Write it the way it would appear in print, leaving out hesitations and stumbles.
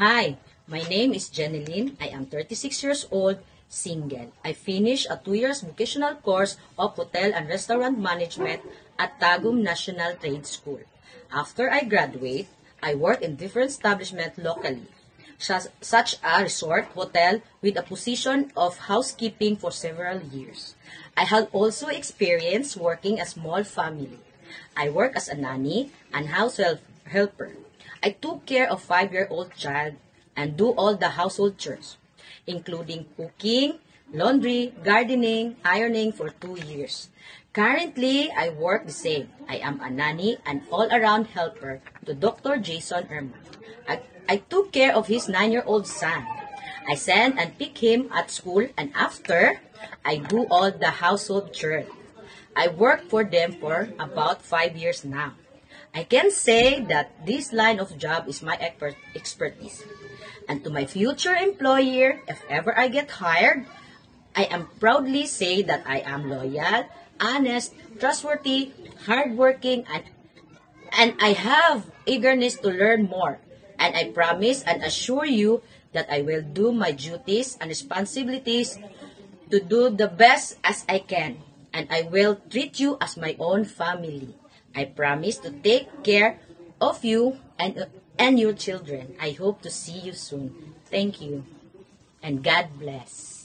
Hi, my name is Jeneline. I am 36 years old, single. I finished a 2 years vocational course of Hotel and Restaurant Management at Tagum National Trade School. After I graduate, I work in different establishments locally, such a resort hotel with a position of housekeeping for several years. I have also experienced working a small family. I work as a nanny and helper. I took care of 5-year-old child and do all the household chores, including cooking, laundry, gardening, ironing for 2 years. Currently, I work the same. I am a nanny and all-around helper to Dr. Jason Irma. I took care of his 9-year-old son. I send and pick him at school, and after, I do all the household chores. I work for them for about 5 years now. I can say that this line of job is my expertise. And to my future employer, if ever I get hired, I am proudly say that I am loyal, honest, trustworthy, hardworking, and I have eagerness to learn more. And I promise and assure you that I will do my duties and responsibilities to do the best as I can. And I will treat you as my own family. I promise to take care of you and your children. I hope to see you soon. Thank you. And God bless.